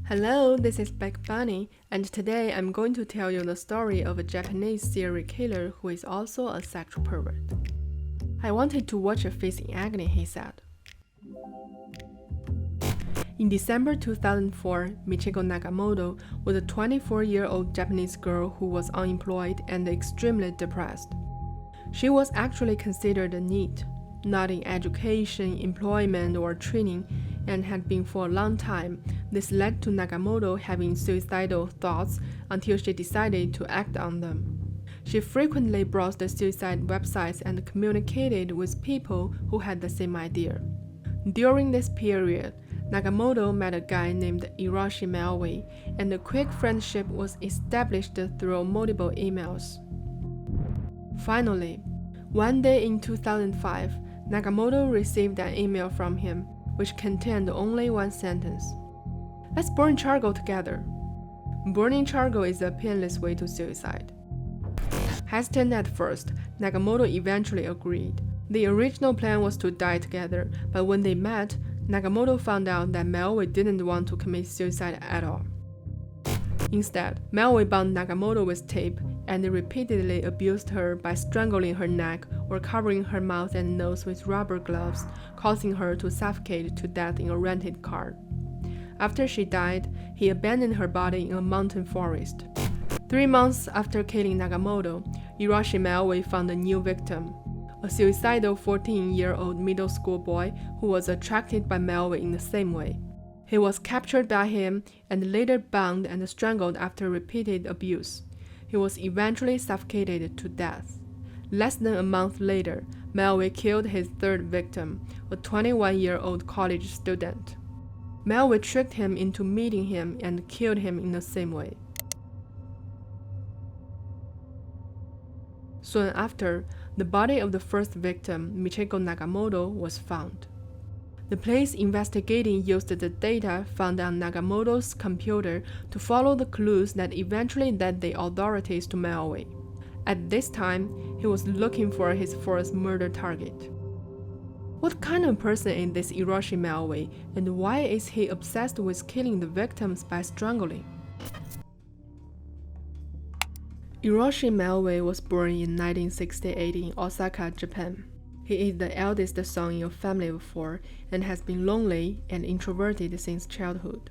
Hello, this is Beck Bunny, and today I'm going to tell you the story of a Japanese serial killer who is also a sexual pervert. I wanted to watch a face in agony, he said. In December 2004, Michiko Nagamoto was a 24-year-old Japanese girl who was unemployed and extremely depressed. She was actually considered a NEET, not in education, employment, or training, and had been for a long time. This led to Nagamoto having suicidal thoughts until she decided to act on them. She frequently browsed the suicide websites and communicated with people who had the same idea. During this period, Nagamoto met a guy named Hiroshi Maoi, and a quick friendship was established through multiple emails. Finally, one day in 2005, Nagamoto received an email from him, which contained only one sentence. "Let's burn charcoal together." Burning charcoal is a painless way to suicide. Hesitant at first, Nagamoto eventually agreed. The original plan was to die together, but when they met, Nagamoto found out that Maoi didn't want to commit suicide at all. Instead, Maoi bound Nagamoto with tape and repeatedly abused her by strangling her neck or covering her mouth and nose with rubber gloves, causing her to suffocate to death in a rented car. After she died, he abandoned her body in a mountain forest. 3 months after killing Nagamoto, Hiroshi Maoi found a new victim, a suicidal 14-year-old middle school boy who was attracted by Maoi in the same way. He was captured by him and later bound and strangled after repeated abuse. He was eventually suffocated to death. Less than a month later, Maoi killed his third victim, a 21-year-old college student. Maoi tricked him into meeting him and killed him in the same way. Soon after, the body of the first victim, Michiko Nagamoto, was found. The police investigating used the data found on Nagamoto's computer to follow the clues that eventually led the authorities to Maoi. At this time, he was looking for his first murder target. What kind of person is this Hiroshi Maoi, and why is he obsessed with killing the victims by strangling? Hiroshi Maoi was born in 1968 in Osaka, Japan. He is the eldest son in a family of 4 and has been lonely and introverted since childhood.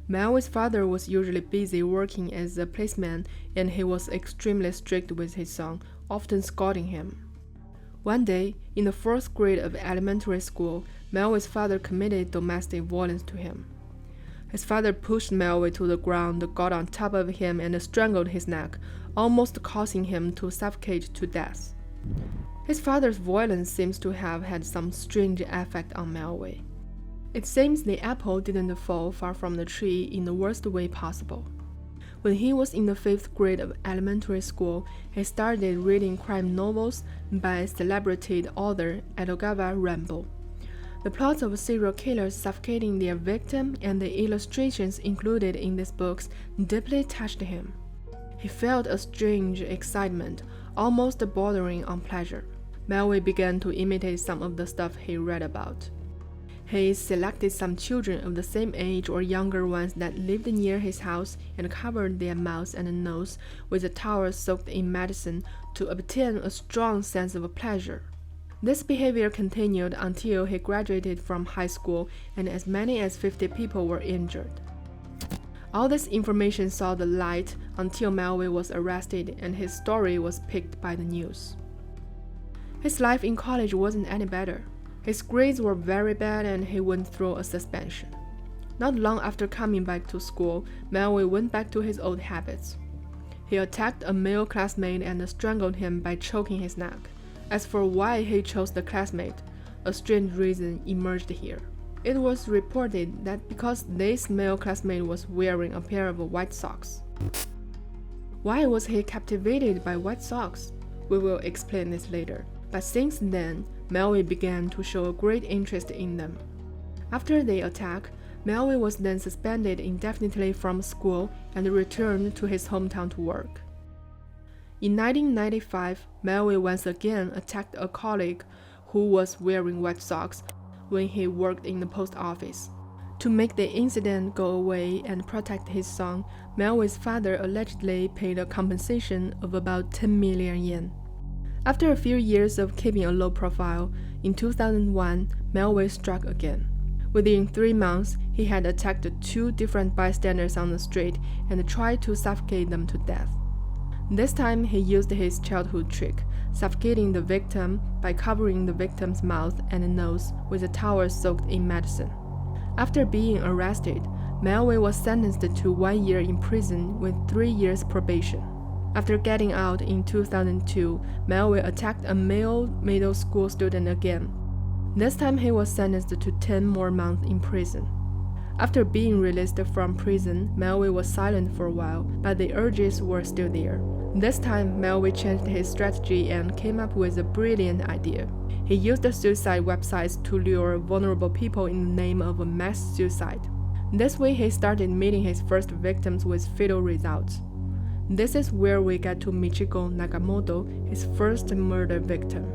Maoi's father was usually busy working as a policeman, and he was extremely strict with his son, often scolding him. One day, in the 4th grade of elementary school, Maoi's father committed domestic violence to him. His father pushed Maoi to the ground, got on top of him, and strangled his neck, almost causing him to suffocate to death. His father's violence seems to have had some strange effect on Maoi. It seems the apple didn't fall far from the tree in the worst way possible. When he was in the 5th grade of elementary school, he started reading crime novels by celebrity author Edogawa Rambo. The plots of serial killers suffocating their victim and the illustrations included in these books deeply touched him. He felt a strange excitement, almost bordering on pleasure. Maoi began to imitate some of the stuff he read about. He selected some children of the same age or younger ones that lived near his house and covered their mouths and nose with a towel soaked in medicine to obtain a strong sense of pleasure. This behavior continued until he graduated from high school, and as many as 50 people were injured. All this information saw the light until Maoi was arrested and his story was picked by the news. His life in college wasn't any better. His grades were very bad and he went through a suspension. Not long after coming back to school, Maoi went back to his old habits. He attacked a male classmate and strangled him by choking his neck. As for why he chose the classmate, a strange reason emerged here. It was reported that because this male classmate was wearing a pair of white socks. Why was he captivated by white socks? We will explain this later. But since then, Maoi began to show a great interest in them. After the attack, Maoi was then suspended indefinitely from school and returned to his hometown to work. In 1995, Maoi once again attacked a colleague who was wearing white socks when he worked in the post office. To make the incident go away and protect his son, Melway's father allegedly paid a compensation of about 10 million yen. After a few years of keeping a low profile, in 2001, Melway struck again. Within 3 months, he had attacked 2 different bystanders on the street and tried to suffocate them to death. This time, he used his childhood trick, suffocating the victim by covering the victim's mouth and nose with a towel soaked in medicine. After being arrested, Melway was sentenced to 1 year in prison with 3 years probation. After getting out in 2002, Melway attacked a male middle school student again. This time he was sentenced to 10 more months in prison. After being released from prison, Melway was silent for a while, but the urges were still there. This time, Melway changed his strategy and came up with a brilliant idea. He used suicide websites to lure vulnerable people in the name of a mass suicide. This way, he started meeting his first victims with fatal results. This is where we get to Michiko Nagamoto, his first murder victim.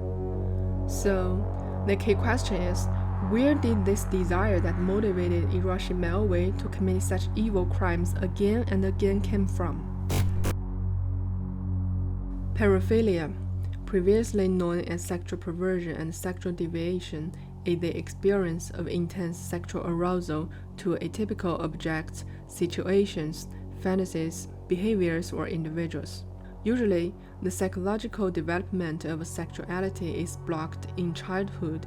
So, the key question is, where did this desire that motivated Hiroshi Melway to commit such evil crimes again and again came from? Paraphilia, previously known as sexual perversion and sexual deviation, is the experience of intense sexual arousal to atypical objects, situations, fantasies, behaviors, or individuals. Usually, the psychological development of sexuality is blocked in childhood,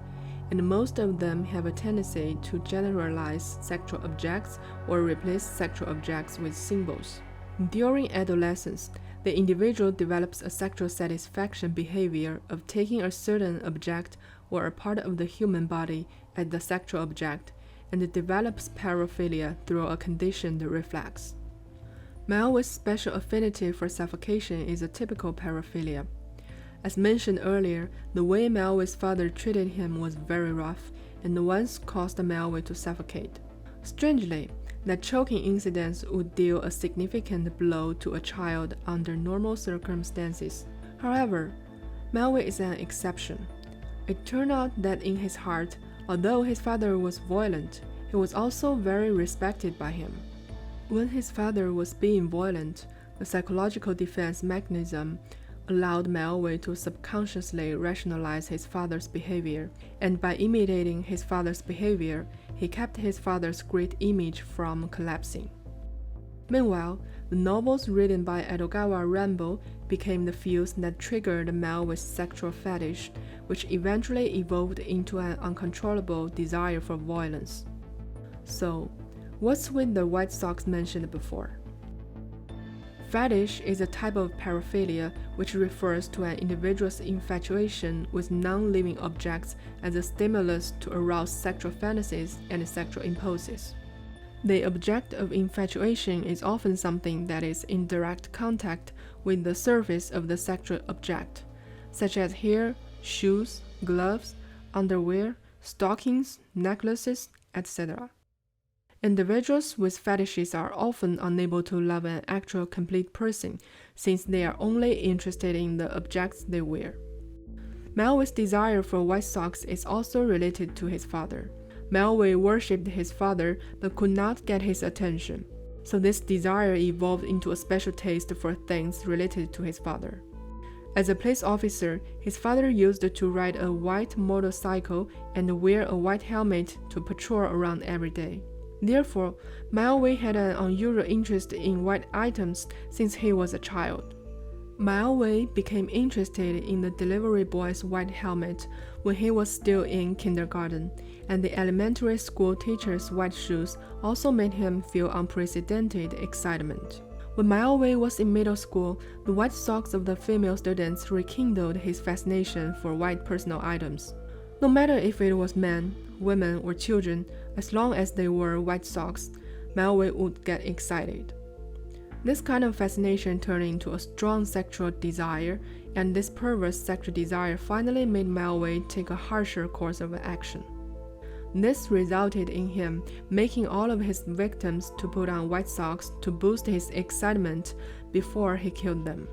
and most of them have a tendency to generalize sexual objects or replace sexual objects with symbols. During adolescence, the individual develops a sexual satisfaction behavior of taking a certain object or a part of the human body as the sexual object, and develops paraphilia through a conditioned reflex. Melway's special affinity for suffocation is a typical paraphilia. As mentioned earlier, the way Melway's father treated him was very rough, and once caused Melway to suffocate. Strangely, that choking incidents would deal a significant blow to a child under normal circumstances. However, Melway is an exception. It turned out that in his heart, although his father was violent, he was also very respected by him. When his father was being violent, the psychological defense mechanism allowed Melway to subconsciously rationalize his father's behavior, and by imitating his father's behavior, he kept his father's great image from collapsing. Meanwhile, the novels written by Edogawa Rambo became the fuse that triggered Melway's sexual fetish, which eventually evolved into an uncontrollable desire for violence. So, what's with the White Sox mentioned before? Fetish is a type of paraphilia which refers to an individual's infatuation with non-living objects as a stimulus to arouse sexual fantasies and sexual impulses. The object of infatuation is often something that is in direct contact with the surface of the sexual object, such as hair, shoes, gloves, underwear, stockings, necklaces, etc. Individuals with fetishes are often unable to love an actual complete person, since they are only interested in the objects they wear. Melway's desire for White Sox is also related to his father. Melway worshipped his father but could not get his attention, so this desire evolved into a special taste for things related to his father. As a police officer, his father used to ride a white motorcycle and wear a white helmet to patrol around every day. Therefore, Melway had an unusual interest in white items since he was a child. Melway became interested in the delivery boy's white helmet when he was still in kindergarten, and the elementary school teacher's white shoes also made him feel unprecedented excitement. When Melway was in middle school, the white socks of the female students rekindled his fascination for white personal items. No matter if it was men, women, or children, as long as they wore white socks, Melway would get excited. This kind of fascination turned into a strong sexual desire, and this perverse sexual desire finally made Melway take a harsher course of action. This resulted in him making all of his victims to put on white socks to boost his excitement before he killed them.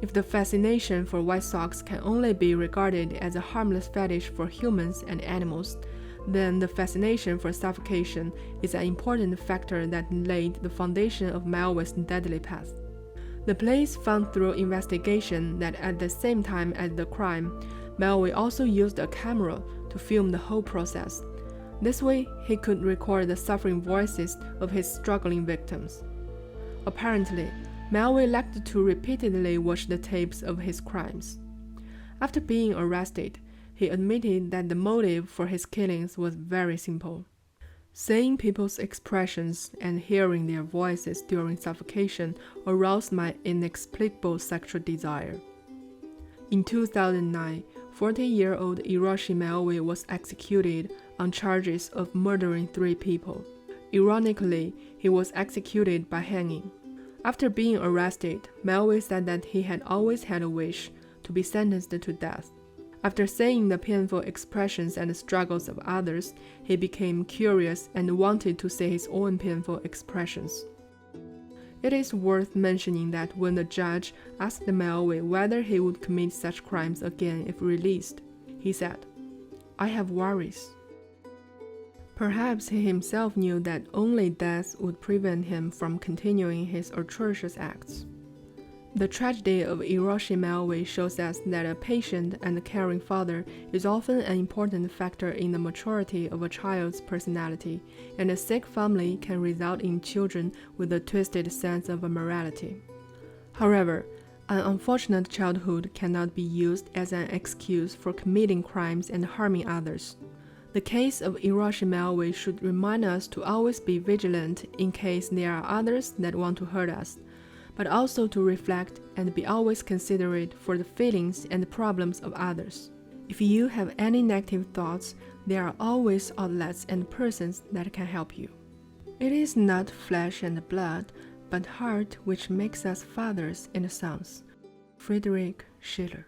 If the fascination for white socks can only be regarded as a harmless fetish for humans and animals, then the fascination for suffocation is an important factor that laid the foundation of Melville's deadly path. The police found through investigation that at the same time as the crime, Melville also used a camera to film the whole process. This way, he could record the suffering voices of his struggling victims. Apparently, Melville liked to repeatedly watch the tapes of his crimes. After being arrested, he admitted that the motive for his killings was very simple. Seeing people's expressions and hearing their voices during suffocation aroused my inexplicable sexual desire. In 2009, 40-year-old Hiroshi Melville was executed on charges of murdering 3 people. Ironically, he was executed by hanging. After being arrested, Melville said that he had always had a wish to be sentenced to death. After seeing the painful expressions and struggles of others, he became curious and wanted to see his own painful expressions. It is worth mentioning that when the judge asked Melville whether he would commit such crimes again if released, he said, "I have worries." Perhaps he himself knew that only death would prevent him from continuing his atrocious acts. The tragedy of Hiroshi Melville shows us that a patient and caring father is often an important factor in the maturity of a child's personality, and a sick family can result in children with a twisted sense of morality. However, an unfortunate childhood cannot be used as an excuse for committing crimes and harming others. The case of Hiroshi Melville should remind us to always be vigilant in case there are others that want to hurt us, but also to reflect and be always considerate for the feelings and problems of others. If you have any negative thoughts, there are always outlets and persons that can help you. It is not flesh and blood, but heart which makes us fathers and sons. Friedrich Schiller.